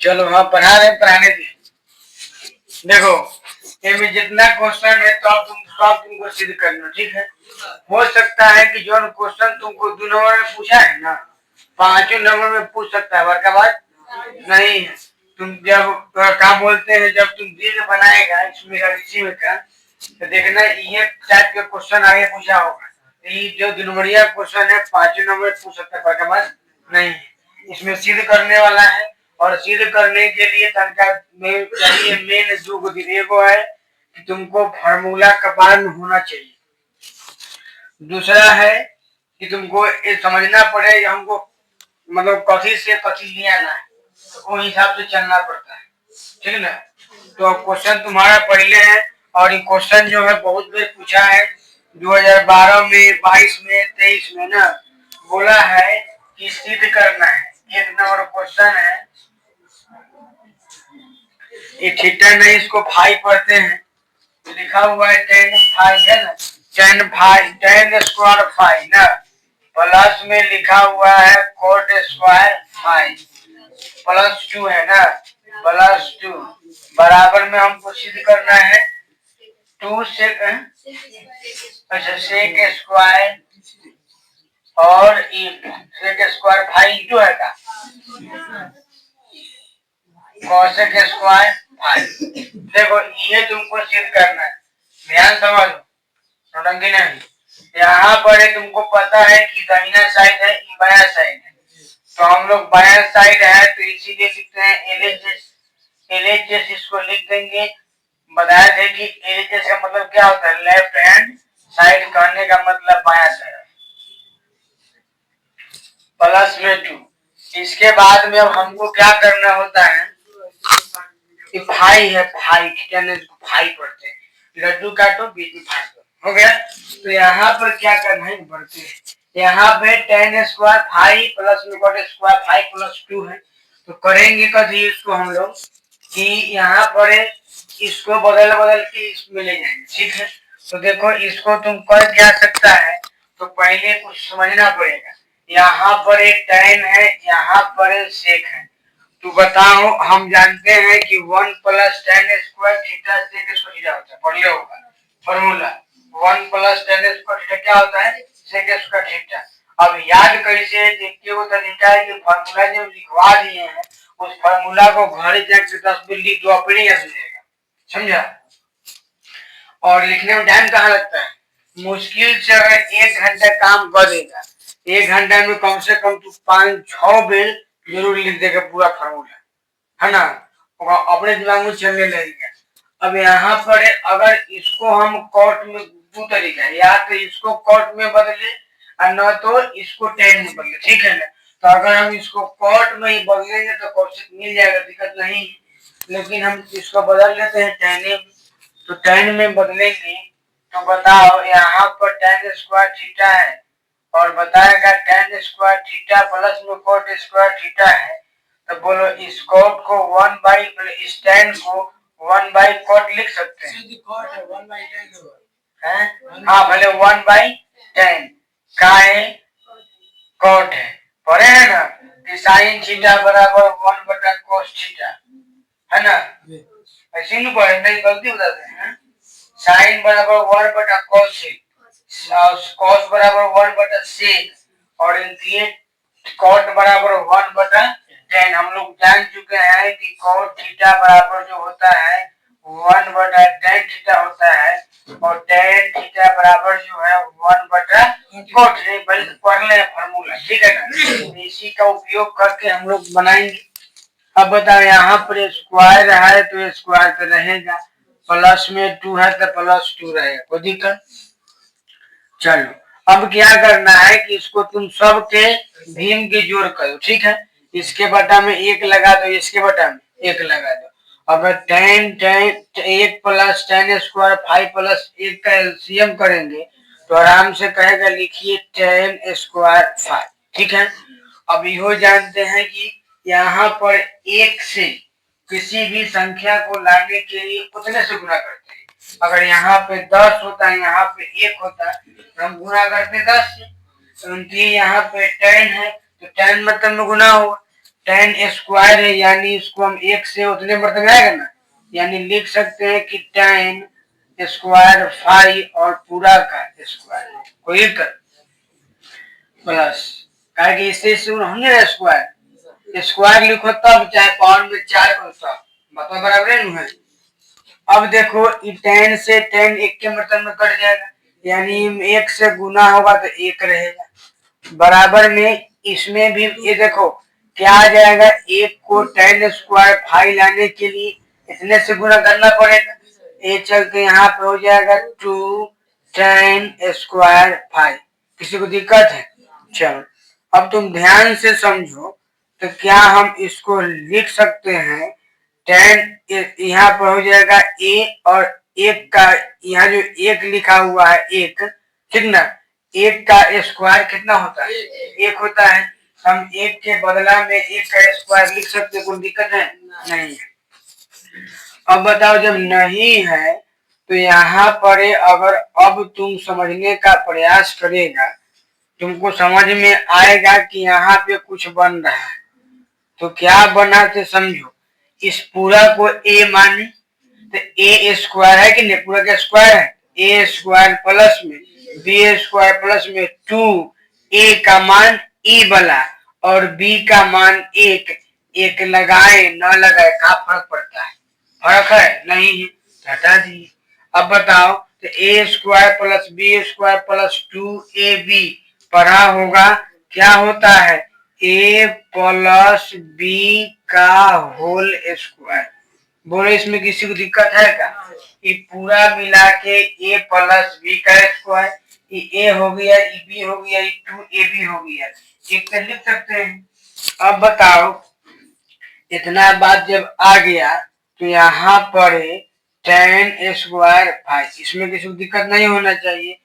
चलो हाँ पढ़ा रहे पढ़ाने दीजिए। देखो इसमें जितना क्वेश्चन है तो अब तुमको सिद्ध करना, ठीक है। हो सकता है कि जो क्वेश्चन तुमको 2 नंबर में पूछा है ना, 5 नंबर में पूछ सकता है, बड़का बात नहीं है। तुम जब क्या बोलते हैं, जब तुम दीर्घ बनाएगा इसमें इसी में का, तो देखना ये टाइप के क्वेश्चन आगे पूछा होगा। ये जो 2 नंबरिया क्वेश्चन है 5 नंबर में पूछ सकता है, बड़का बात नहीं है। इसमें सिद्ध करने वाला है, और सिद्ध करने के लिए तनका चाहिए मेन जो को है कि तुमको फार्मूला कपाल में होना चाहिए। दूसरा है कि तुमको ये समझना पड़े हमको मतलब कथी से कथी लिया ना है, तो वो हिसाब से चलना पड़ता है, ठीक है ना। तो क्वेश्चन तुम्हारा पहले है, और ये क्वेश्चन जो है बहुत बार पूछा है 2012 में, 22 में, 23 में ना, बोला है कि सिद्ध करना है। 1 नंबर क्वेश्चन है, ये थीटा नहीं इसको फाई पढ़ते हैं, लिखा हुआ है tan फाई है ना, tan phi tan square phi ना, प्लस में लिखा हुआ है कोट स्क्वायर फाई +2 है ना, +2 बराबर में हमको सिद्ध करना है 2 से अच्छा सेक स्क्वायर और सेक स्क्वायर फाई इंटू है का कॉसेक स्क्वायर फाई। देखो ये तुमको सिद्ध करना है, ध्यान समझो, नौटंकी नहीं। यहाँ पर तुमको पता है कि दाहिना साइड है, बायां साइड है, तो हम लोग बायां साइड है तो इसीलिए लिखते हैं LHS इसको लिख देंगे। बताया थे कि LHS का मतलब क्या होता है, लेफ्ट हैंड साइड, कहने का मतलब बायां साइड, +2। इसके बाद में अब हमको क्या करना होता है, फाई है, फाई फाई पढ़ते हैं, लड्डू काटो बीच में फाड़ दो, हो गया। तो यहाँ पर क्या करना है, बढ़ते हैं, यहाँ पे tan स्क्वायर फाई प्लस में कोट स्क्वायर फाई +2 है, तो करेंगे कभी इसको हम लोग कि यहाँ पर इसको बदल बदल के इसमें ले जाएंगे, ठीक है। तो देखो इसको तुम कर क्या सकता है, तो पहले कुछ समझना पड़ेगा। यहाँ पर एक tan है, यहाँ पर सेक है, तो बताओ हम जानते हैं कि 1 + tan square theta sec square theta होता है, पढ़ लिया होगा फॉर्मूला। 1 + tan स्क्वायर थीटा क्या होता है, सेक स्क्वायर थीटा। अब याद कैसे, देखिए वो तरीका है कि फॉर्मूला जो लिखवा दिए हैं उस फॉर्मूला को घर जाके 10 बार लिख दो, अपने याद हो जाएगा, समझा। और लिखने में टाइम कहाँ लगता है, मुश्किल से अगर 1 घंटा काम कर देगा, 1 घंटा में कम से कम तू 5-6 बार जरूर लिख देगा पूरा फॉर्मूला, है ना, अपने दिमाग में चलने लगेगा। अब यहाँ पर अगर इसको हम कोट में, 2 तरीका है, या तो इसको कोट में बदले और न तो इसको tan में बदले, ठीक है ना। तो अगर हम इसको कोट में ही बदलेंगे तो कोष्टक मिल जाएगा, दिक्कत नहीं, लेकिन हम इसको बदल लेते हैं tan में, तो tan में बदलेंगे तो बताओ यहाँ पर tan स्क्वायर थीटा है, और बताएगा tan स्क्वायर थीटा प्लस में कोट स्क्वायर थीटा है, तो बोलो इस कोट को 1/, इस tan को 1/कोट लिख सकते हैं, हाँ भले 1/tan का है कोट है, पढ़े है ना कि साइन थीटा बराबर 1/cos थीटा, है ना, ऐसे नहीं पढ़े, नहीं गलती बताते हैं, साइन बराबर 1/cos cos बराबर 1/sec, और ये cot बराबर 1/tan। हम लोग जान चुके हैं कि cot थीटा बराबर जो होता है 1/tan थीटा होता है, और tan थीटा बराबर जो है 1/cot, पढ़ ले फॉर्मूला, ठीक है ना। इसी का उपयोग करके हम लोग बनाएंगे। अब बताओ यहाँ पर स्क्वायर है तो स्क्वायर तो रहेगा, प्लस में 2 है तो +2 रहेगा, कोई दिक्कत। चलो अब क्या करना है कि इसको तुम सब के भीम के जोड़ करो, ठीक है। इसके बटा में 1 लगा दो, इसके बटा में 1 लगा दो। अगर tan 1 + tan स्क्वायर 5 + 1 का एलसीएम करेंगे तो आराम से कहेगा, लिखिए tan स्क्वायर 5, ठीक है। अब यो जानते हैं कि यहाँ पर 1 से किसी भी संख्या को लाने के लिए उतने से गुना करते हैं। अगर यहाँ पे 10 होता है, यहाँ पे 1 होता है, तो हम गुना करते 10 से। तो यहाँ पे tan है तो tan मतलब में गुना होगा, टेन स्क्वायर है, यानी इसको हम एक से उतने बर्तन आएगा ना, यानी लिख सकते हैं कि टेन स्क्वायर फाइव और पूरा का स्क्वायर कोई प्लस का इससे होंगे स्क्वायर स्क्वायर लिखो तब, चाहे पावर में 4 करो तब, मतलब बराबर है। अब देखो टेन से टेन एक के मतलब में कट जाएगा, यानी एक से गुना होगा तो एक रहेगा, बराबर में इसमें भी ये देखो क्या आ जाएगा, एक को टेन स्क्वायर फाइव लाने के लिए इतने से गुना करना पड़ेगा, ये चलते यहाँ पे हो जाएगा 2 टेन स्क्वायर फाइव। किसी को दिक्कत है? चलो अब तुम ध्यान से समझो, तो क्या हम इसको लिख सकते हैं, टेन यहाँ पर हो जाएगा ए, और एक का यहाँ जो एक लिखा हुआ है एक, ठीक ना, एक का स्क्वायर कितना होता है? एक होता है। हम एक के बदला में एक का स्क्वायर लिख सकते हैं, कोई दिक्कत है? नहीं है। अब बताओ जब नहीं है तो यहाँ पर अगर अब तुम समझने का प्रयास करेगा, तुमको समझ में आएगा कि यहाँ पे कुछ बन रहा है। तो क्या बना थे समझो, इस पूरा को ए माने तो ए स्क्वायर है कि नहीं, पूरा का स्क्वायर है, ए स्क्वायर प्लस में बी स्क्वायर प्लस में 2, ए का मान ई वाला और बी का मान एक, एक लगाए न लगाए क्या फर्क पड़ता है? फर्क है नहीं है, हटा दिए। अब बताओ तो A square plus B square plus 2ab पढ़ा होगा क्या होता है, ए प्लस बी का होल स्क्वायर। बोलो इसमें किसी को दिक्कत है क्या? ये पूरा मिला के ए प्लस बी का स्क्वायर, ये ए हो गया, ये बी हो गया, ये 2ab हो गया, एक तो लिख सकते हैं। अब बताओ इतना बात जब आ गया तो यहाँ पर टेन स्क्वायर फाइव, इसमें किसी को दिक्कत नहीं होना चाहिए।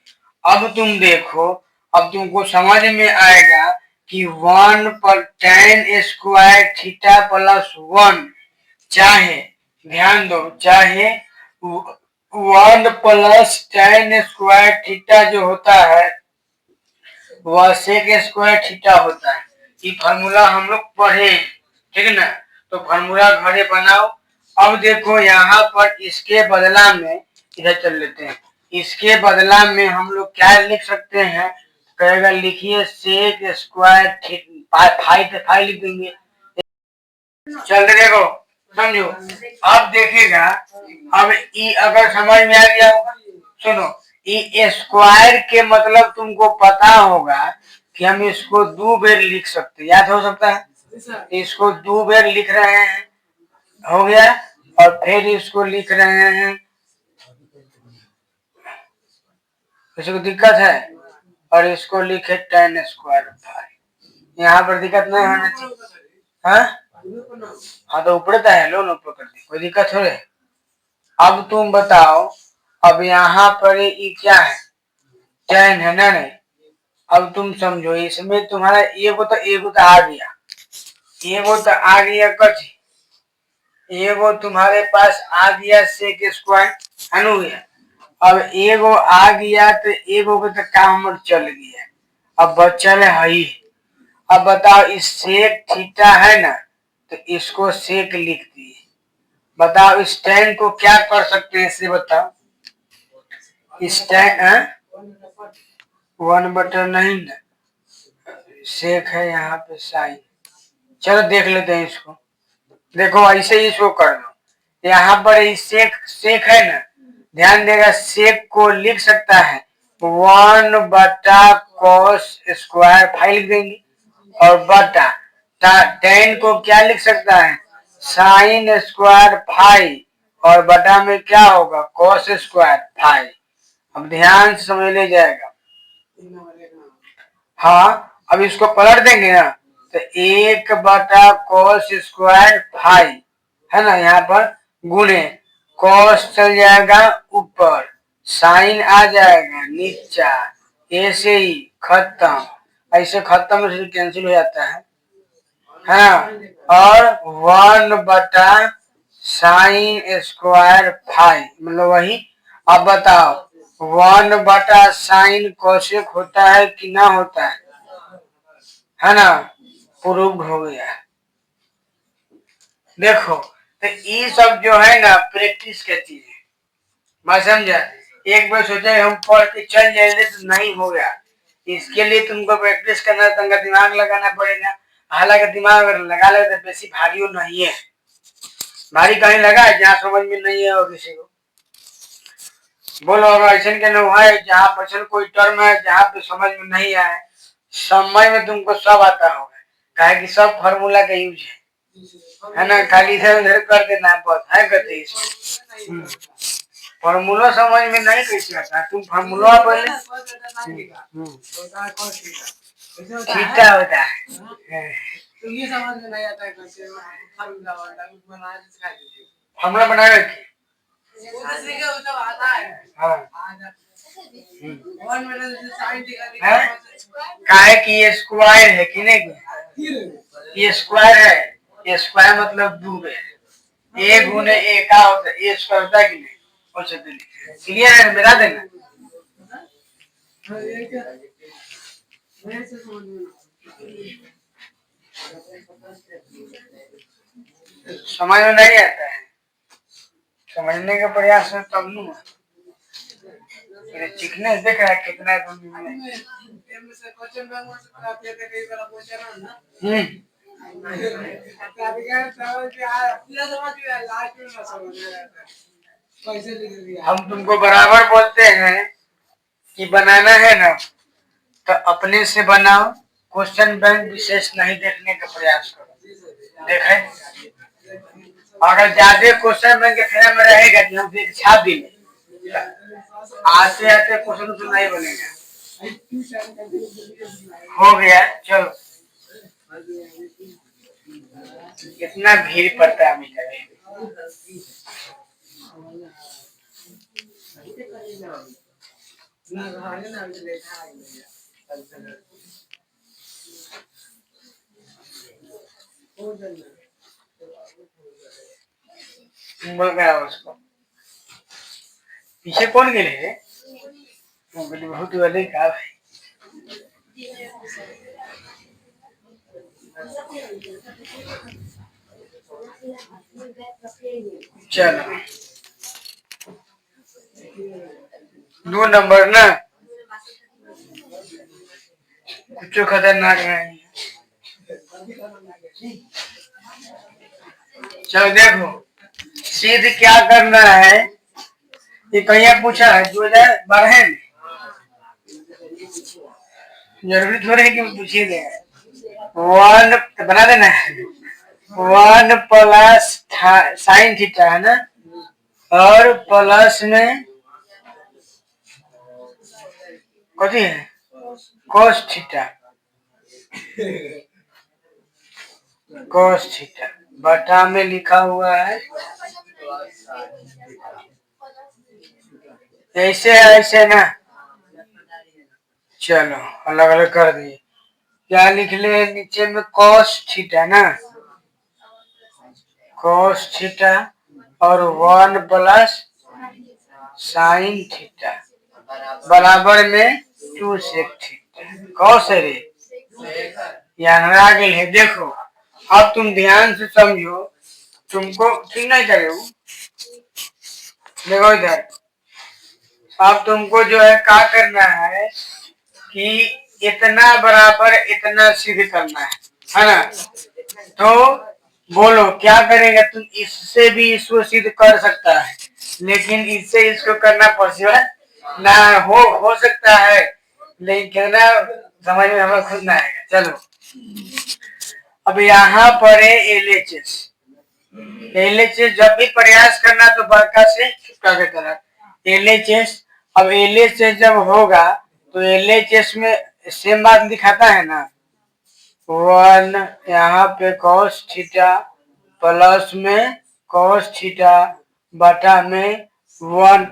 अब तुम देखो, अब तुमको समझ में आएगा कि 1 पर टेन स्क्वायर थीटा प्लस 1, चाहे ध्यान दो, चाहे 1 प्लस टेन स्क्वायर थीटा जो होता है वह सेक स्क्वायर थीटा होता है। ये फार्मूला हम लोग पढ़े, ठीक है ना, तो फार्मूला घरे बनाओ। अब देखो यहाँ पर इसके बदला में इधर चल लेते हैं, इसके बदला में हम लोग क्या लिख सकते हैं, कहेगा लिखिए सेक स्क्वायर फाइव लिख देंगे। चल देखो समझो, अब देखेगा, अब ई अगर समझ में आ गया होगा, सुनो ई स्क्वायर के मतलब तुमको पता होगा कि हम इसको 2 बार लिख सकते, याद हो सकता है, इसको 2 बार लिख रहे हैं, हो गया, और फिर इसको लिख रहे हैं, किसी को दिक्कत है? और इसको लिखे टेन स्क्वायर फाइव, यहाँ पर दिक्कत नहीं होना चाहिए। हाँ तो ऊपर तो है, लो ऊपर कर दी, कोई दिक्कत हो रही? अब तुम बताओ, अब यहाँ पर ये क्या है, टेन है ना, नहीं। अब तुम समझो इसमें तुम्हारा एगो तो आ गया, एगो तो आ गया कच, एगो तुम्हारे पास आ गया सेक स्क्वायर है ना, अब एगो आ गया तो एगो को तो काम चल गया, अब बचल है ही। अब बताओ इस सेक थीटा है ना, तो इसको सेक लिख दिए। बताओ इस टेन को क्या कर सकते हैं इससे, बताओ इस टेन 1/, नहीं ना, सेक है यहाँ पे साइन। चलो देख लेते हैं इसको, देखो ऐसे ही इसको कर लो, यहाँ पर सेक सेक है ना, ध्यान देगा सेक को लिख सकता है 1/cos स्क्वायर फाइव लिख देंगे, और बटा टेन को क्या लिख सकता है, साइन स्क्वायर फाइव, और बटा में क्या होगा कॉस स्क्वायर फाइव। अब ध्यान से समझ ले जाएगा, हाँ अब इसको पलट देंगे ना, तो 1/cos स्क्वायर फाइव है ना, यहाँ पर गुणे कॉस चल जाएगा ऊपर, साइन आ जाएगा नीचा, ऐसे ही खत्म, ऐसे खत्म से कैंसिल हो जाता है, हाँ, और 1/sin स्क्वायर फाइव मतलब वही। अब बताओ 1/sin कोसेक होता है कि ना होता है ना, प्रूव्ड हो गया। देखो तो ये सब जो है ना प्रैक्टिस की चीज है, मैं समझा। एक बार सोचा हम पढ़ के चल जाएंगे तो नहीं होगा, इसके लिए तुमको प्रैक्टिस करना, तुमका दिमाग लगाना पड़ेगा। हालांकि दिमाग अगर लगा ले तो बेसी भारी नहीं है, भारी कहीं लगा है जहाँ समझ में नहीं है और किसी को बोलो। अगर ऐसा के लोग है जहाँ बचन कोई टर्म है जहाँ पे समझ में नहीं आए, समय में तुमको सब आता होगा, काहे कि सब फार्मूला का यूज है ना। खाली इधर उधर कर देना है बस, है करते फार्मूला समझ में नहीं कैसे आता, तुम फार्मूला पहले थीटा होता है तो ये समझ में नहीं आता है कैसे फार्मूला बनाए रखिए। काहे कि ये स्क्वायर है कि नहीं, ये स्क्वायर है, ये स्क्वायर मतलब दो है, ए गुने ए का होता है, ए स्क्वायर होता है कि नहीं, और क्लियर है, मिला देना। समझ में नहीं आता है, समझने का प्रयास है तब नहीं। चिकनेस देख रहा है कितना हम तुमको बराबर बोलते हैं कि बनाना है ना तो अपने से बनाओ, क्वेश्चन बैंक विशेष नहीं देखने का प्रयास करो। देखे अगर ज्यादा क्वेश्चन बैंक के में रहेगा कि हम एक छाप भी आते आते क्वेश्चन तो नहीं बनेगा। हो गया, चलो कितना भीड़ पड़ता है हमें। बोल गया उसको पीछे कौन गए रे, बहुत वाले का भाई। चलो 2 नंबर ना कुछ खतरनाक नहीं। चलो देखो सीध क्या करना है, ये कहीं पूछा है 2012 में, जरूरी थोड़ी है कि पूछिए दे। 1 तो बना देना है, 1 प्लस साइन थीटा है ना, और प्लस में कथी है cos थीटा, cos थीटा बटा में लिखा हुआ है ऐसे ऐसे ना। चलो अलग अलग कर दिए, क्या लिख ले नीचे में cos थीटा ना, cos थीटा और 1 प्लस साइन थीटा बराबर में 2 सेक थीटा। cos है रे यहाँ आ गए है। देखो अब तुम ध्यान से समझो, तुमको ठीक नहीं करे देखो इधर, अब तुमको जो है क्या करना है कि इतना बराबर इतना सिद्ध करना है ना। तो बोलो क्या करेगा, तुम इससे भी इसको सिद्ध कर सकता है, लेकिन इससे इसको करना पॉसिबल ना हो सकता है, लेकिन कितना समझ में हमें खुद ना आएगा। चलो अब यहाँ पर है LHS, LHS जब भी प्रयास करना तो बड़का से छोटा की तरह LHS। अब LHS जब होगा तो LHS में सेम बात दिखाता है ना, 1 यहाँ पे cos थीटा प्लस में cos थीटा बटा में 1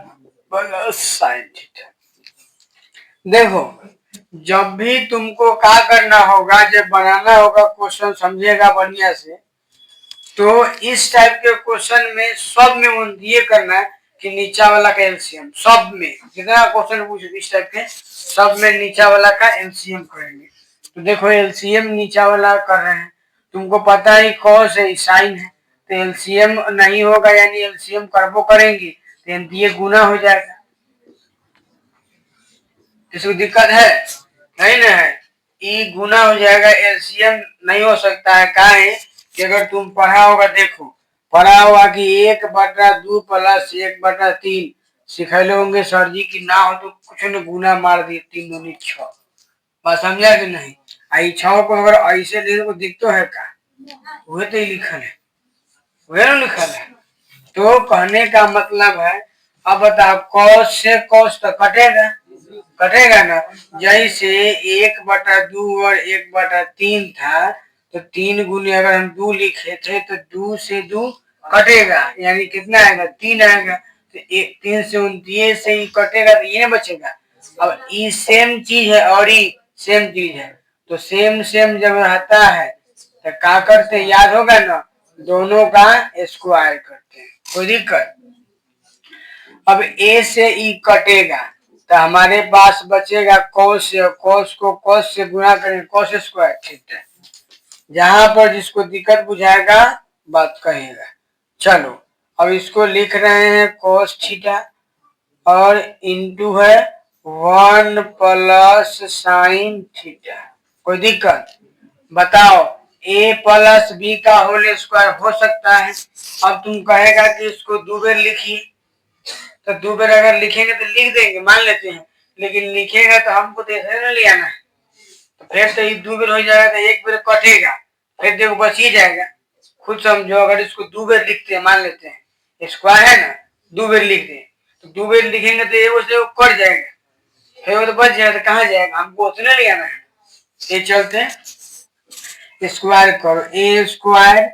प्लस साइन थीटा। देखो जब भी तुमको क्या करना होगा, जब बनाना होगा क्वेश्चन समझेगा बढ़िया से, तो इस टाइप के क्वेश्चन में सब में ये करना है कि नीचा वाला का एलसीएम, सब में जितना क्वेश्चन पूछे इस टाइप के सब में नीचा वाला का एलसीएम करेंगे। तो देखो एलसीएम नीचा वाला कर रहे हैं, तुमको पता है कॉस है साइन है, तो एलसीएम नहीं होगा, यानी एलसीएम करबो करेंगे तो ये गुना हो जाएगा। किसी दिक्कत है? नहीं ना है। ई गुना हो जाएगा, एलसीएम नहीं हो सकता है। का है कि अगर तुम पढ़ा होगा, देखो पढ़ा होगा कि 1/2 + 1/3 सिखैले होंगे सर जी की ना हो तो कुछ ने गुना मार दिए, 3 दूनी 6। बात समझा कि नहीं? आई 6 को अगर ऐसे ले तो दिखतो है का? वही तो लिखल है, वही ना लिखल है। तो कहने का मतलब है, अब बताओ कॉस से कॉस तो कटेगा, कटेगा ना। जैसे 1/2 और 1/3 था, तो 3 गुने अगर हम 2 लिखे थे तो 2 से 2 कटेगा, यानी कितना आएगा? 3 आएगा। तो 3 से 29 से ही कटेगा तो ये बचेगा। अब ये सेम चीज है और ये सेम चीज है, तो सेम सेम जब रहता है तो क्या करते हैं, याद होगा ना, दोनों का स्क्वायर करते हैं, कोई दिक्कत? अब ए से ई कटेगा तो हमारे पास बचेगा कॉस से, कॉस को कॉस से गुना करेंगे, कॉस स्क्वायर थीटा। जहां पर जिसको दिक्कत बुझाएगा बात कहेगा। चलो अब इसको लिख रहे हैं कॉस थीटा और इंटू है 1 + sin थीटा। कोई दिक्कत? बताओ a + b का होल स्क्वायर हो सकता है। अब तुम कहेगा कि इसको 2 बार लिखिए, तो 2 बार अगर लिखेंगे तो लिख देंगे, मान लेते हैं, लेकिन लिखेगा तो हमको तो ऐसे ना ले आना है। तो फिर तो ये 2 बार हो जाएगा तो 1 बार कटेगा, फिर देखो बच ही जाएगा। खुद समझो, अगर इसको 2 बार लिखते हैं, मान लेते हैं स्क्वायर है ना, 2 बार लिख दें तो 2 बार लिखेंगे तो एक से कट जाएगा, फिर वो तो बच जाएगा, तो कहाँ जाएगा, हमको उतना ले आना है। ये चलते स्क्वायर करो, ए स्क्वायर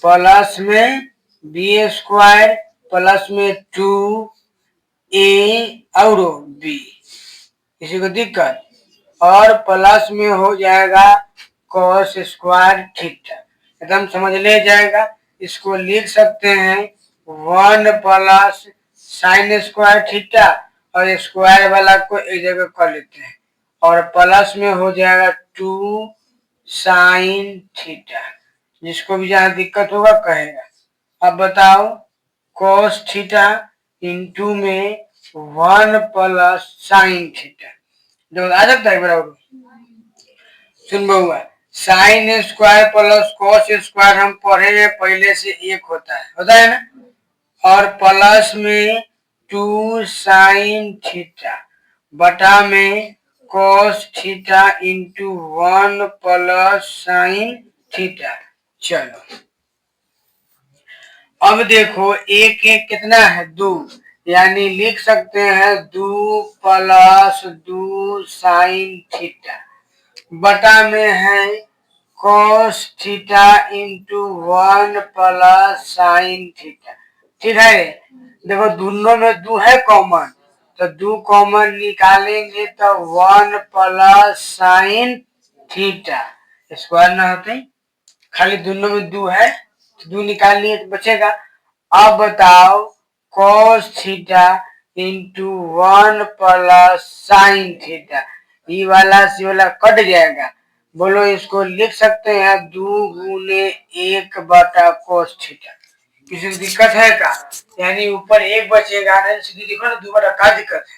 प्लस में बी स्क्वायर प्लस में 2a और b, किसी को दिक्कत? और प्लस में हो जाएगा cos स्क्वायर थीटा, एकदम समझ ले जाएगा। इसको लिख सकते हैं 1 + sin स्क्वायर थीटा और स्क्वायर वाला को एक जगह कर लेते हैं, और प्लस में हो जाएगा 2 sin थीटा। जिसको भी जहां दिक्कत होगा कहेगा। अब बताओ cos थीटा इंटू में 1 + sin थीटा, जो आ सकता है बराबर। सुन बहुआ, sine square plus cos square हम पढ़े हैं पहले से, एक होता है ना, और प्लस में 2 sin थीटा बटा में cos theta into 1 + sin theta. चलो अब देखो एक एक कितना है? 2, यानी लिख सकते हैं 2 + 2 sin थीटा बटा में है cos theta into 1 + sin theta. ठीक है, देखो दोनों में 2 है कॉमन, तो 2 कॉमन निकालेंगे तो 1 + sin थीटा स्क्वायर ना होते, खाली दोनों में 2 है तो 2 निकाल लिए तो बचेगा। अब बताओ cos theta into 1 + sin theta, ये वाला सी वाला कट जाएगा। बोलो इसको लिख सकते हैं 2 गुने 1/cos थीटा। किसी को दिक्कत है का? यानी ऊपर 1 बचेगा ना, सीधी लिखो ना 2 बटा, का दिक्कत है?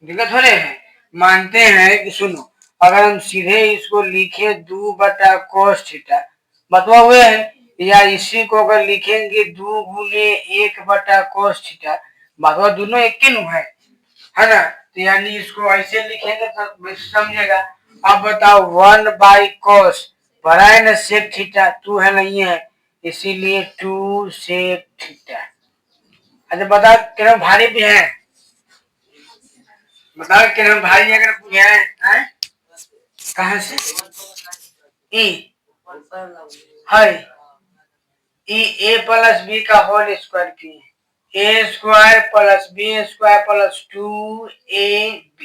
दिक्कत हो रहे हैं? मानते हैं कि सुनो, अगर हम सीधे इसको लिखे 2/cos थीटा बतवा हुए है, या इसी को अगर लिखेंगे 2 गुने 1/cos थीटा, बतवा दोनों एक ही है ना, तो यानी इसको ऐसे लिखेंगे तो समझेगा। अब बताओ 1/cos बड़ा है ना sec थीटा, 2 है नहीं है, इसीलिए 2 sec थीटा। अच्छा बता कितना भारी भी है, बताओ कितना भारी अगर पूछे हैं कहाँ से? ई है ई a + b का होल स्क्वायर की a square plus b square plus 2ab,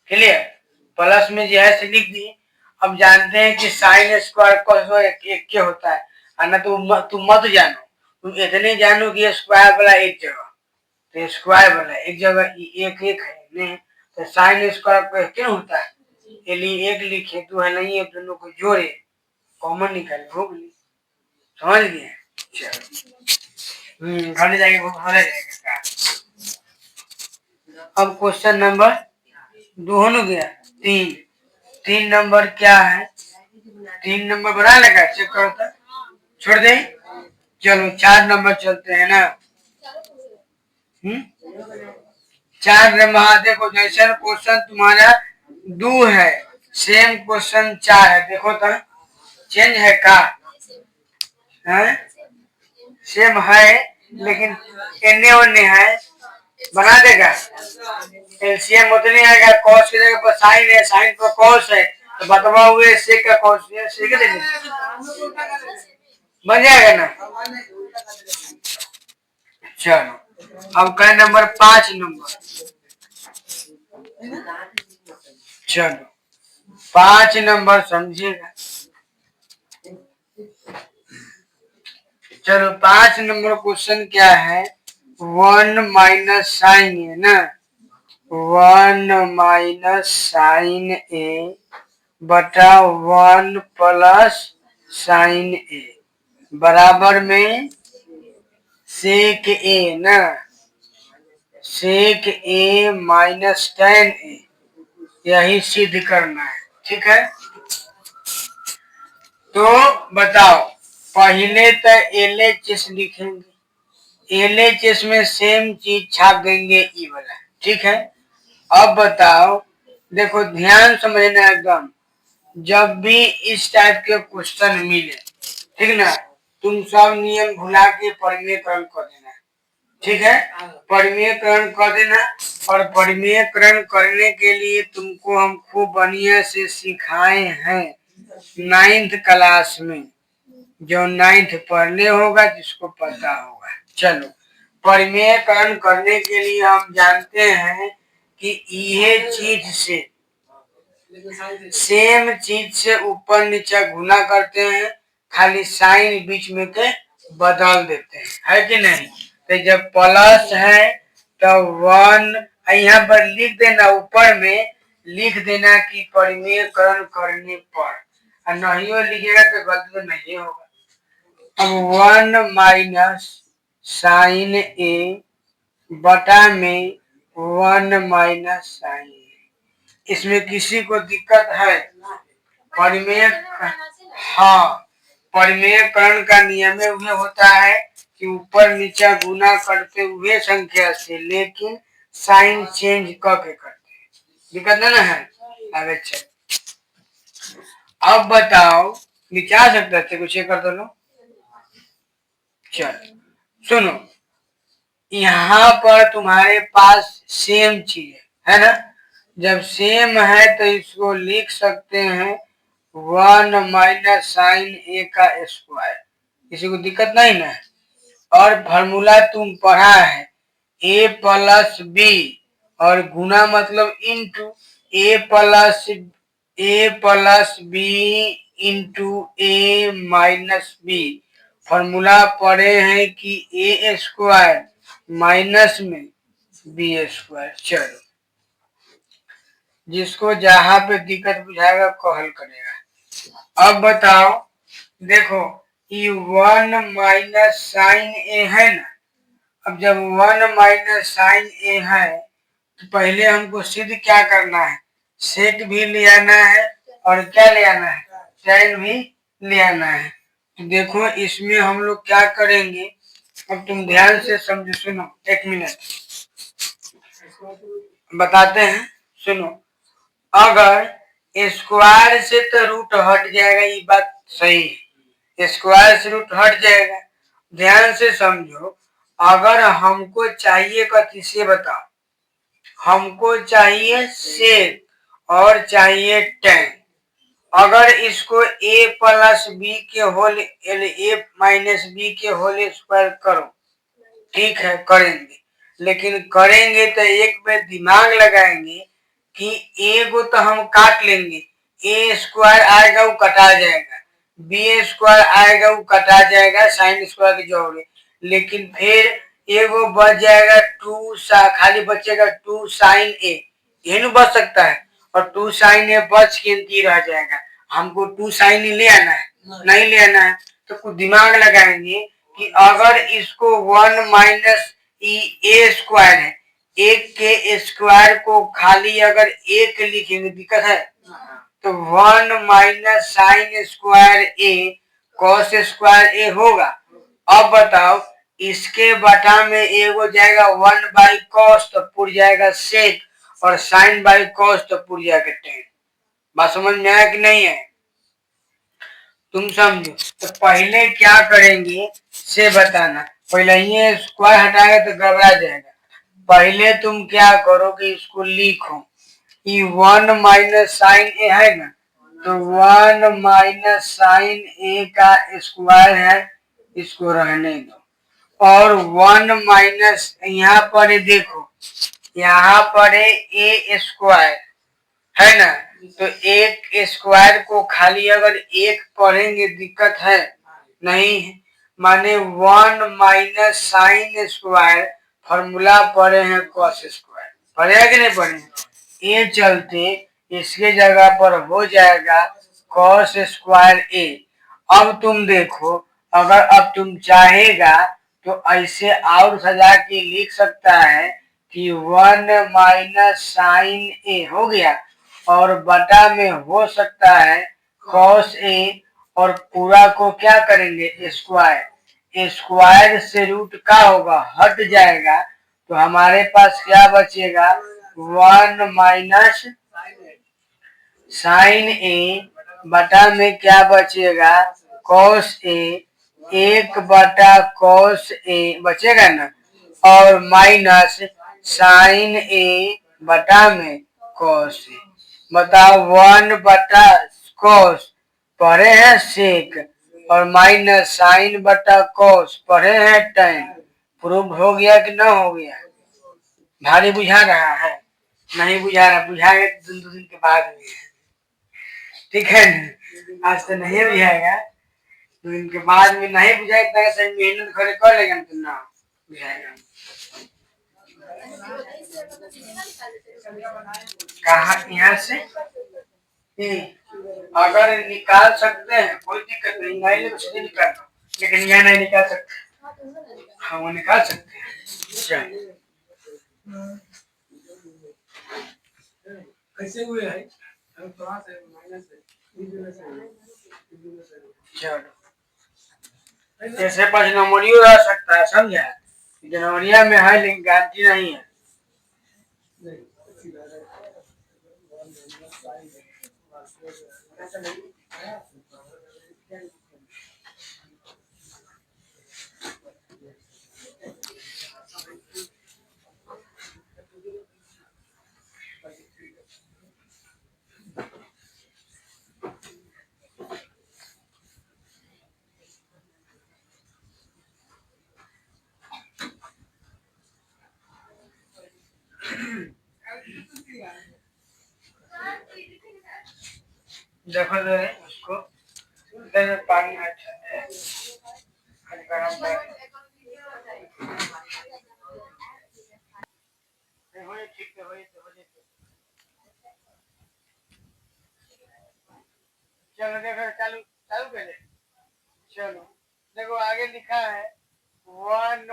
clear? Plus में जो है से लिख दिए। अब जानते हैं कि साइन स्क्वायर cos एक के होता है, ना तुम मत जानो, तुम इतने जानो कि स्क्वायर वाला एक जगह, तो स्क्वायर वाला एक जगह एक एक है नहीं, तो साइन स्क्वायर को क्यों होता है, इसलिए एक लिखे तो है नहीं है, दोनों को जोड़े कॉमन निकाले हो गई। समझ गए? चलो घर जाके बहुत हो जाएगा। अब क्वेश्चन नंबर 2 हो गया। 3 नंबर क्या है? 3 नंबर बना लगा, चेक करो तो। छोड़ दे। चलो 4 नंबर चलते हैं ना। 4 नंबर, हाँ देखो जैसे क्वेश्चन तुम्हारा 2 है, सेम क्वेश्चन 4 है। देखो तो चेंज है का? सेम है लेकिन एने ओने है। बना देगा। एलसीएम उतनी आएगा, कॉस की जगह पर साइन है, साइन पर कॉस है, तो बतवा हुए सेक का कॉस सेक देंगे, बन जाएगा ना। चलो अब क्या नंबर 5 नंबर। चलो 5 नंबर समझिएगा। चलो 5 नंबर क्वेश्चन क्या है? 1 माइनस साइन है ना, 1 माइनस साइन ए बटा 1 प्लस साइन ए बराबर में सेक ए ना, सेक ए माइनस टेन ए, यही सिद्ध करना है। ठीक है, तो बताओ पहले तो LHS लिखेंगे, LHS में सेम चीज छाप देंगे ई वाला। ठीक है, अब बताओ, देखो ध्यान समझना एकदम, जब भी इस टाइप के क्वेश्चन मिले, ठीक ना, तुम सब नियम भुला के परिमेयकरण कर देना। ठीक है, परिमेयकरण कर देना। और परिमेयकरण करने के लिए तुमको हम खूब बढ़िया से सिखाए हैं 9th क्लास में, जो 9th पढ़ने होगा जिसको पता होगा। चलो परिमेयकरण करने के लिए हम जानते हैं कि ये चीज से सेम चीज से ऊपर नीचे गुना करते हैं, खाली साइन बीच में के बदल देते हैं, है कि नहीं? तो जब प्लस है तो 1 यहाँ पर लिख देना, ऊपर में लिख देना कि परिमेयकरण करने पर, और नहीं लिखेगा तो गलती नहीं होगा। अब 1 माइनस साइन ए बटा में 1 माइनस साइन, इसमें किसी को दिक्कत है? परिमेय, हाँ, परिमेयकरण का नियम यह होता है कि ऊपर नीचे गुना करते हुए संख्या से, लेकिन साइन चेंज करके करते हैं। दिक्कत ना है? अब अच्छा, अब बताओ नीचे आ सकते थे, कुछ कर दो लो। चल सुनो, यहाँ पर तुम्हारे पास सेम चीज है ना, जब सेम है तो इसको लिख सकते हैं 1 माइनस साइन ए का स्क्वायर, किसी को दिक्कत नहीं ना? और फॉर्मूला तुम पढ़ा है ए प्लस बी, और गुना मतलब इंटू ए प्लस बी इंटू ए माइनस बी। फॉर्मूला पढ़े हैं कि ए स्क्वायर माइनस में बी स्क्वायर। चलो जिसको जहां पे दिक्कत बुझाएगा कहल करेगा। अब बताओ, देखो ये 1 माइनस साइन ए है ना, अब जब 1 माइनस साइन ए है तो पहले हमको सिद्ध क्या करना है? सेक भी ले आना है और क्या ले आना है? टेन भी ले आना है। तो देखो इसमें हम लोग क्या करेंगे, अब तुम ध्यान से समझो, सुनो 1 मिनट बताते हैं, सुनो। अगर स्क्वायर से तो रूट हट जाएगा, ये बात सही है, स्क्वायर से रूट हट जाएगा। ध्यान से समझो, अगर हमको चाहिए कथी से बताओ, हमको चाहिए सेक और चाहिए टेन। अगर इसको a प्लस बी के होल a माइनस बी के होल स्क्वायर करो, ठीक है करेंगे, लेकिन करेंगे तो एक में दिमाग लगाएंगे कि ए को तो हम काट लेंगे, ए स्क्वायर आएगा वो कटा जाएगा, बी स्क्वायर आएगा वो कटा जाएगा साइन स्क्वायर के जोड़े, लेकिन फिर एगो बच जाएगा 2 खाली बचेगा 2 साइन ए, ये नहीं बच सकता है, और 2 साइन ए बच के रह जाएगा। हमको 2 साइन ए ले आना है, नहीं ले आना है, तो कुछ दिमाग लगाएंगे कि अगर इसको 1 माइनस ए स्क्वायर है, एक के स्क्वायर को खाली अगर एक लिखेंगे दिक्कत है, तो 1 माइनस साइन स्क्वायर ए कॉस स्क्वायर ए होगा। अब बताओ इसके बटा में ए हो जाएगा 1 बाई कॉस तो पुर जाएगा सेक, और साइन बाई कॉस तो पुर जाएगा टेन। बात समझ में आया कि नहीं है? तुम समझो। तो पहले क्या करेंगे से बताना। पहले ये स्क्वायर हटाएगा तो गड़बड़ा जाएगा। पहले तुम क्या करो कि इसको लिखो, ये 1 माइनस साइन ए है ना, तो 1 माइनस साइन ए का स्क्वायर है, इसको रहने दो। और 1 माइनस यहाँ पर देखो, यहाँ पर है ए स्क्वायर है ना, तो एक स्क्वायर को खाली अगर एक पढ़ेंगे दिक्कत है नहीं है। माने 1 माइनस साइन स्क्वायर फॉर्मूला पढ़े हैं कॉस स्क्वायर, पढ़े हैं कि नहीं पढ़े? ये चलते इसके जगह पर हो जाएगा कॉस स्क्वायर ए। अब तुम देखो, अगर अब तुम चाहेगा तो ऐसे और सजा के लिख सकता है कि 1 माइनस साइन ए हो गया, और बटा में हो सकता है कॉस ए, और पूरा को क्या करेंगे स्क्वायर। स्क्वायर से रूट का होगा हट जाएगा, तो हमारे पास क्या बचेगा 1 माइनस साइन ए बटा में क्या बचेगा कॉस ए, एक बटा कॉस ए बचेगा ना, और माइनस साइन ए बटा में कॉस ए। बताओ 1 बटा कॉस पढ़े हैं सेक, और माइनस साइन बटा कॉस पढ़े हैं टेन। प्रूफ हो गया कि ना हो गया? भारी बुझा रहा है? नहीं बुझा रहा, बुझाएगा तो दो दिन के बाद में, ठीक है ना? आज तो नहीं बुझाएगा, दो दिन के बाद में नहीं बुझाएगा, मेहनत खड़े कर लेगा तो ना बुझाएगा। कहा यहाँ से अगर निकाल सकते हैं कोई दिक्कत नहीं, नहीं तो सीधे निकाल दो, लेकिन यहाँ नहीं निकाल सकते। हाँ वो निकाल सकते हैं। कैसे हुए है? चलो जैसे 5 नंबरियो रह सकता है, समझा? जनवरिया में है लेकिन गारंटी नहीं है। देखो जरा उसको, पानी अच्छा है, गरम ठीक है। चलो देखो, चालू चालू कर। चलो देखो आगे लिखा है 1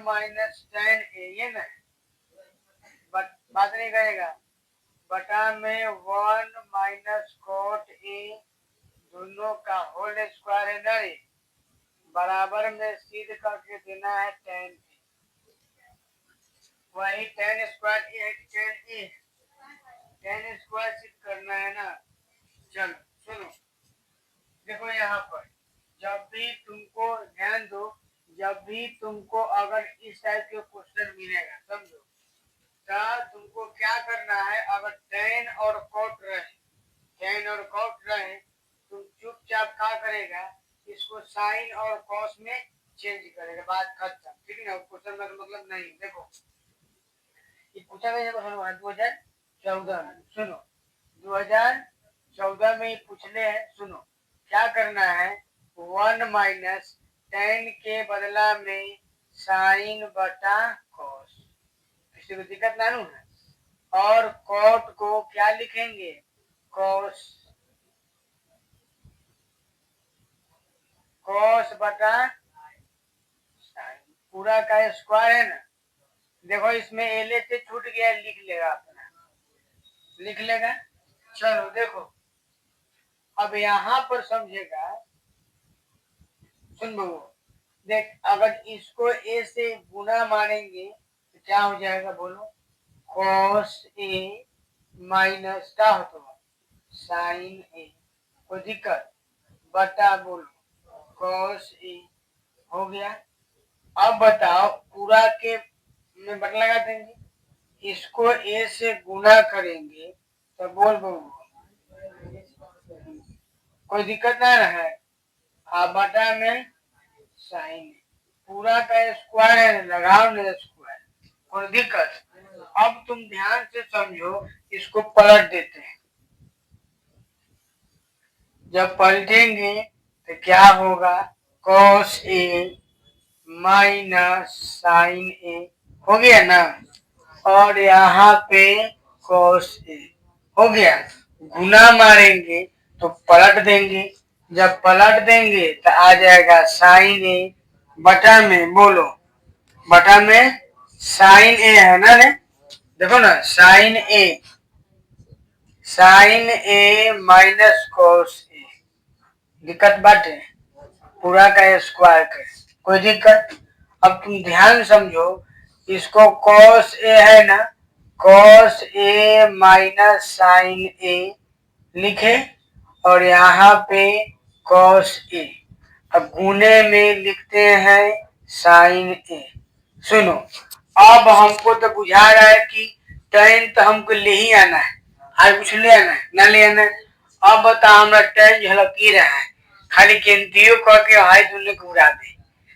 माइनस टेन ए, ये ना बात नहीं करेगा, बटा में 1 माइनस कॉट ए दोनों का होल स्क्वायर है ना, बराबर में सीध करके देना है टेन। वही टेन स्क्वायर ए टेन ए, टेन स्क्वायर सिद्ध करना है ना। चलो सुनो, देखो यहाँ पर जब भी तुमको ध्यान दो, जब भी तुमको अगर इस टाइप के क्वेश्चन मिलेगा समझो, तो तुमको क्या करना है, अगर टेन और कॉट रहे, टेन और कॉट रहे, तुम चुपचाप क्या करेगा, इसको साइन और कॉस में चेंज करेगा, बात खत्म, ठीक है ना? क्वेश्चन का मतलब नहीं। देखो ये पूछा गया 2014 में, सुनो 2014 में पूछले है, सुनो क्या करना है, 1 माइनस टेन के बदला में साइन बटा कॉस, किसी को दिक्कत ना है, और कॉट को क्या लिखेंगे कॉस, कॉस बटा साइन, पूरा का स्क्वायर है ना। देखो इसमें एल से छूट गया, लिख लेगा अपना, लिख लेगा। चलो देखो अब यहाँ पर समझेगा, सुन बबू देख, अगर इसको ए से गुना मारेंगे तो क्या हो जाएगा बोलो, कॉस ए माइनस क्या होता है साइन ए, कोई दिक्कत, बटा बोलो कॉस ए, हो गया। अब बताओ पूरा के में बट लगा देंगे, इसको ए से गुना करेंगे तो बोल बबू कोई दिक्कत ना है, आप बटा में साइन, पूरा का स्क्वायर है, लगाओ ना स्क्वायर, कोई दिक्कत। अब तुम ध्यान से समझो, इसको पलट देते हैं, जब पलटेंगे तो क्या होगा, कॉस ए माइनस साइन ए, हो गया ना, और यहाँ पे कॉस ए हो गया। गुना मारेंगे तो पलट देंगे, जब पलट देंगे तो आ जाएगा साइन ए बटा में बोलो, बटा में साइन ए है ना रे, देखो ना sign A minus cos A, दिक्कत बाटे, पूरा का स्क्वायर कर, कोई दिक्कत। अब तुम ध्यान समझो, इसको कॉस ए है ना, कॉस ए माइनस साइन ए लिखे, और यहाँ पे कॉस ए, अब गुने में लिखते हैं साइन ए। सुनो अब हमको तो बुझा रहा है कि टेन तो हमको ले ही आना है, आज कुछ ले आना है ना ले आना है। अब बता हमरा टेन झलक ही रहा है, खाली केंद्रीय कह के हाई तुमने को उड़ा दे,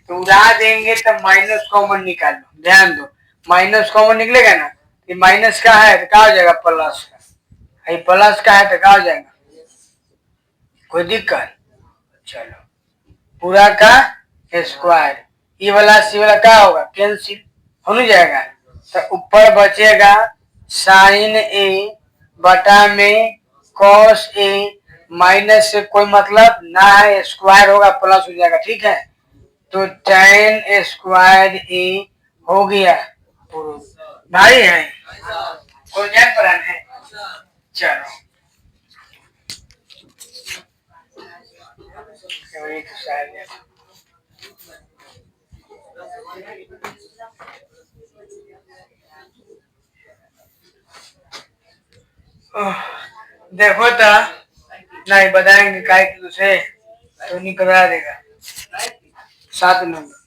तो उड़ा देंगे तो माइनस कॉमन निकालो, ध्यान दो माइनस कॉमन निकलेगा ना, ये माइनस का है तो क्या हो जाएगा प्लस का, ये प्लस का है तो क्या हो जाएगा, कोई दिक्कत। चलो पूरा का स्क्वायर, ये वाला सी वाला क्या होगा कैंसिल हो नहीं जाएगा, तो ऊपर बचेगा साइन ए बटा में कॉस ए, माइनस से कोई मतलब ना है, स्क्वायर होगा प्लस हो जाएगा, ठीक है। तो टेन स्क्वायर ए हो गया, भाई है कोई ध्यान पर है। चलो एक देखो तो नहीं बताएंगे काय कि उसे तो नहीं करा देगा, 7 नंबर।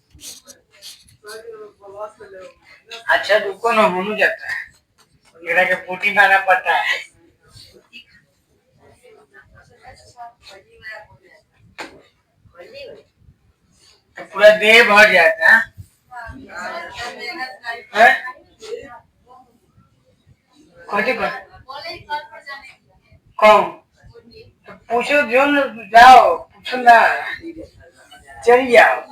अच्छा रुको ना, होने जाता है, मेरा के पोटी खाना पड़ता है, तो पूरा देह भर जाता है। कौन तो पूछो, जो न जाओ पूछो ना, चल जाओ।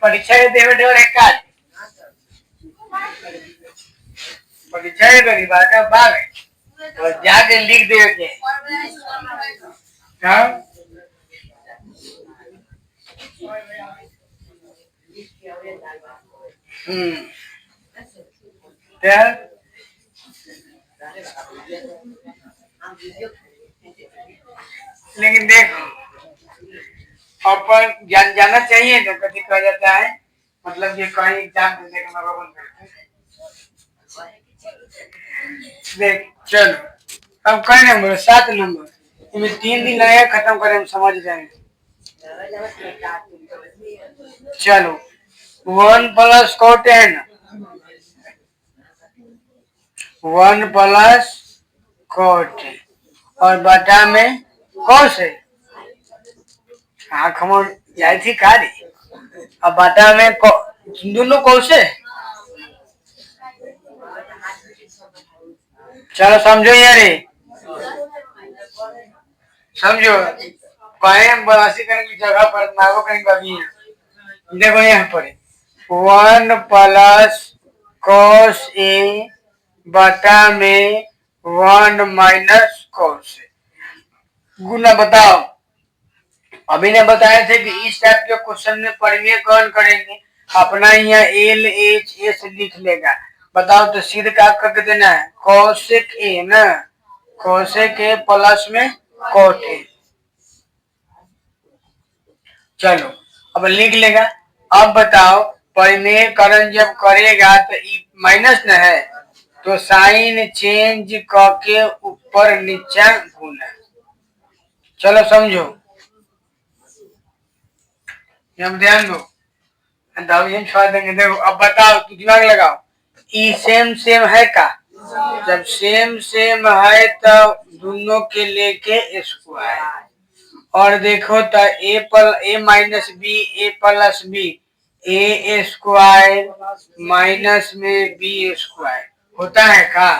परीक्षा परीक्षा करी बात बाग तो जाके लिख दे लेकिन देखो अपन जाना चाहिए ना, कभी कहा जाता है मतलब ये कहीं एग्जाम देने का मौका बन करते देख। चलो अब कई नंबर 7 नंबर, इनमें 3 दिन लगेगा खत्म करें, हम समझ जाएंगे। चलो 1 प्लस कॉट है ना, 1 प्लस कॉट और बटा में कॉस है, आँख में जाए थी कारी, अब बटा में दोनों कौन से, चलो समझो यार, समझो पाए बरासी करने की जगह पर नागो करेंगे अभी देखो यहाँ पर 1 प्लस कॉस ए बटा में 1 माइनस कॉस ए गुना। बताओ अभी ने बताए थे कि इस टाइप के क्वेश्चन में परिमेय कौन करेंगे अपना यहाँ एल एच एस लिख लेगा। बताओ तो सीधे क्या करके देना है कौशिक ए ना कौशिक ए प्लस में कोट ए। चलो अब लिख लेगा। अब बताओ परिमेयकरण जब करेगा तो माइनस न है तो साइन चेंज करके ऊपर नीचे गुना। चलो समझो अब ध्यान दो छोड़ देंगे। देखो अब बताओ तू दिमाग लगाओ ई सेम सेम है का जब सेम सेम है तो दोनों के लेके स्क्वायर और देखो तो ए माइनस बी ए प्लस बी ए स्क्वायर माइनस में बी स्क्वायर होता है का।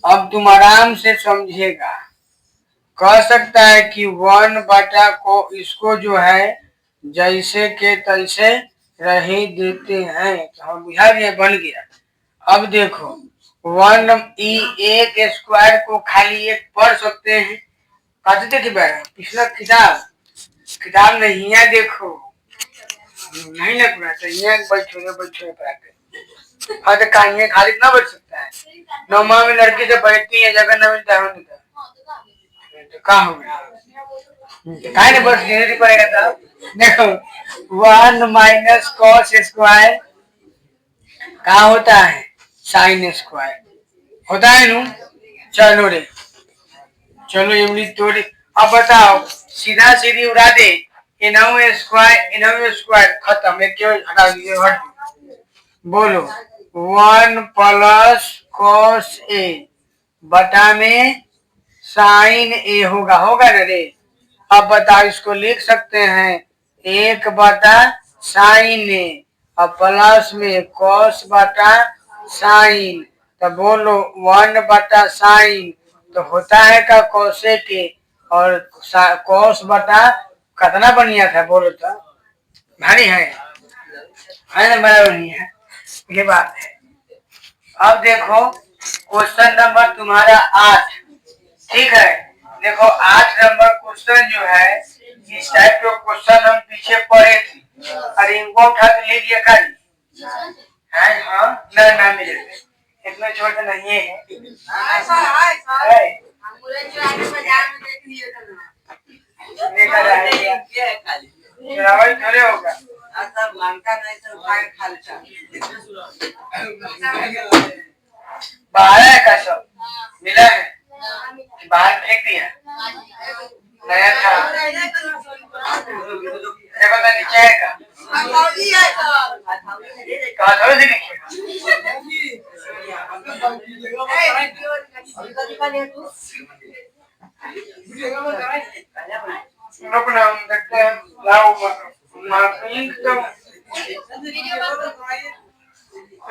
अब तुम आराम से समझेगा कह सकता है कि 1 बटा को इसको जो है जैसे के तैसे रही देते हैं तो हम बुझा गए बन गया। अब देखो 1 एक स्क्वायर को खाली एक पढ़ सकते हैं कहते थे कि पिछला किताब नहीं है देखो नहीं लग रहा तो यहाँ बैठो हाँ तो कहीं खाली ना बैठ सकता है। नौमा में लड़की से बैठती है जगह न मिलता है तो कहाँ हो गया कहीं नहीं बस गिनती पड़ेगा था। देखो 1 माइनस कॉस स्क्वायर कहाँ होता है साइन स्क्वायर होता है नू। चलो रे चलो इमली तोड़ी। अब बताओ सीधा सीधी उड़ा दे स्क्वायर खत्म एक क्यों हटा दीजिए हट बोलो 1 प्लस कॉस ए बटा में साइन ए होगा ना रे। अब बताओ इसको लिख सकते हैं 1 बटा साइन ए और प्लस में कॉस बटा साइन तो बोलो 1 बटा साइन तो होता है का कॉसे के और कॉस बटा कितना बढ़िया था बोलो तो भारी है ना बड़ा बढ़िया ये बात है। अब देखो क्वेश्चन नंबर तुम्हारा 8 ठीक है। देखो 8 नंबर क्वेश्चन जो है इस टाइप के क्वेश्चन हम पीछे पढ़े थे और इनको उठा के ले लिया खाली है हाँ ना मिले इसमें छोटे नहीं है थोड़े होगा बाहर है का सब मिला है बाहर फेंक दिया नया था देखो तो नीचे है का कहा थोड़े से रुकना हम देखते हैं लाओ मार्किंग तो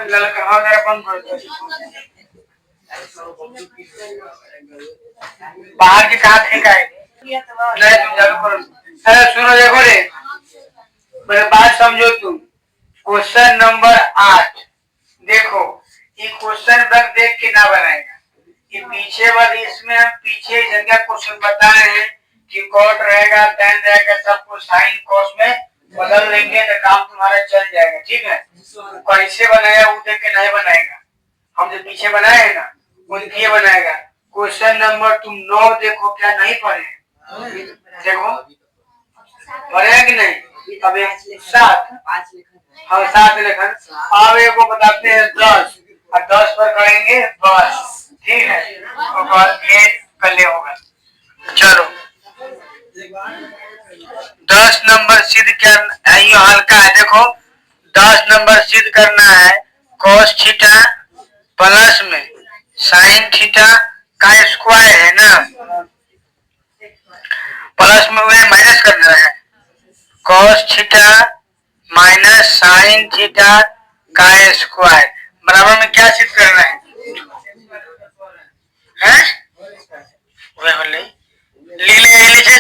लड़का हमारा बंद कर दो बाहर के कहा फेंका है नहीं तुम चालू करो। अरे सुनो देखो रे मेरे बात समझो तुम क्वेश्चन नंबर 8 देखो ये क्वेश्चन बैंक देख के ना बनाएगा ये पीछे वाली इसमें हम पीछे जगह क्वेश्चन बताए हैं कि कॉट रहेगा टेन रहेगा सबको साइन कॉस में बदल लेंगे तो काम तुम्हारा चल जाएगा ठीक है। कैसे बनाया वो देख के नहीं बनाएगा हम जो पीछे बनाए हैं ना उनके बनाएगा। क्वेश्चन नंबर तुम 9 देखो क्या नहीं पढ़े देखो पढ़े कि नहीं अब 7 हाँ 7 लेखन अब एक को बताते हैं 10 और 10 पर करेंगे बस ठीक है और ये कल होगा। चलो 10 नंबर सिद्ध करना है हल्का है देखो 10 नंबर सिद्ध करना है cos थीटा प्लस में साइन थीटा का स्क्वायर है ना प्लस में उन्हें माइनस करना है cos theta minus sine theta का स्क्वायर बराबर में क्या सिद्ध करना है हैं? लिख लेंगे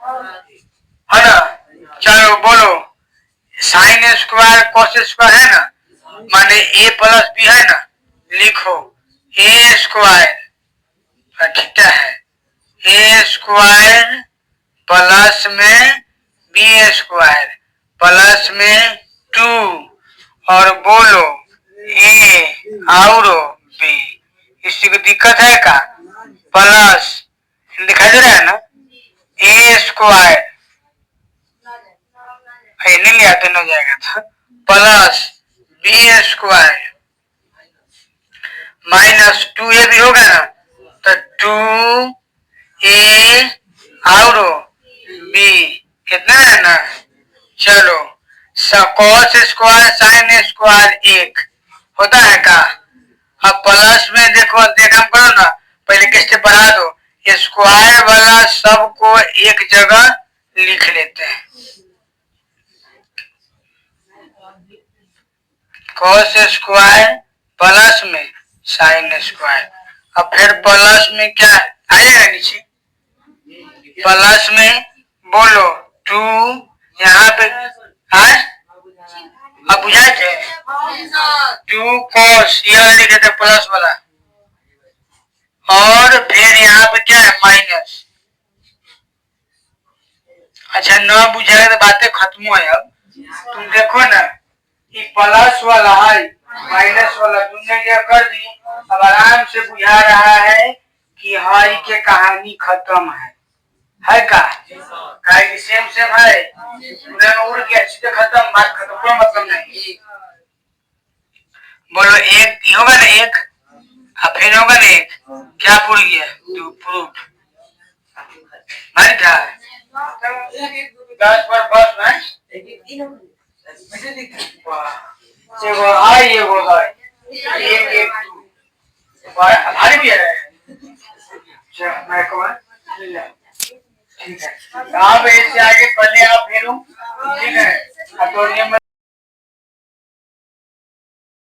है ना। चलो बोलो, साइन स्क्वायर कॉस स्क्वायर है ना, माने ए प्लस बी है ना, लिखो ए स्क्वायर थीटा है, ए स्क्वायर प्लस में बी स्क्वायर प्लस में 2 और बोलो ए और बी, किसी को दिक्कत है का, प्लस दिखाई दे रहा है ना, ए स्क्वायर नहीं लिया तो नहीं जाएगा था, प्लस बी स्क्वायर माइनस 2 ए भी होगा ना, तो 2 ए और बी कितना है ना। चलो कॉस स्क्वायर साइन स्क्वायर 1 होता है का। अब प्लस में देखो देखा करो ना, पहले किससे बढ़ा दो, स्क्वायर वाला सबको एक जगह लिख लेते हैं, कॉस स्क्वायर प्लस में साइन स्क्वायर। अब फिर प्लस में क्या आएगा नीचे, प्लस में बोलो 2 यहाँ पे है, अब बुझाए थे 2 कॉस ये लिखे थे प्लस वाला, और फिर यहाँ पे क्या है माइनस। अच्छा न बुझाएगा तो बातें खत्म है। अब तुम देखो ना, ये प्लस वाला है माइनस वाला तुमने क्या कर दी, अब आराम से बुझा रहा है कि हाई के कहानी खत्म है का, सेम सेम है, उड़ गया सीधे खत्म, बात खत्म, कोई मतलब नहीं। बोलो एक होगा ना, एक फिर होगा ना, एक क्या पूरी गया, तो प्रूफ भाई था 10 पर बस में एगो आई एगो है, एक एक भारी भी है। मैं कौन ठीक है, आप इससे आगे पहले आप फेरू, ठीक है, तो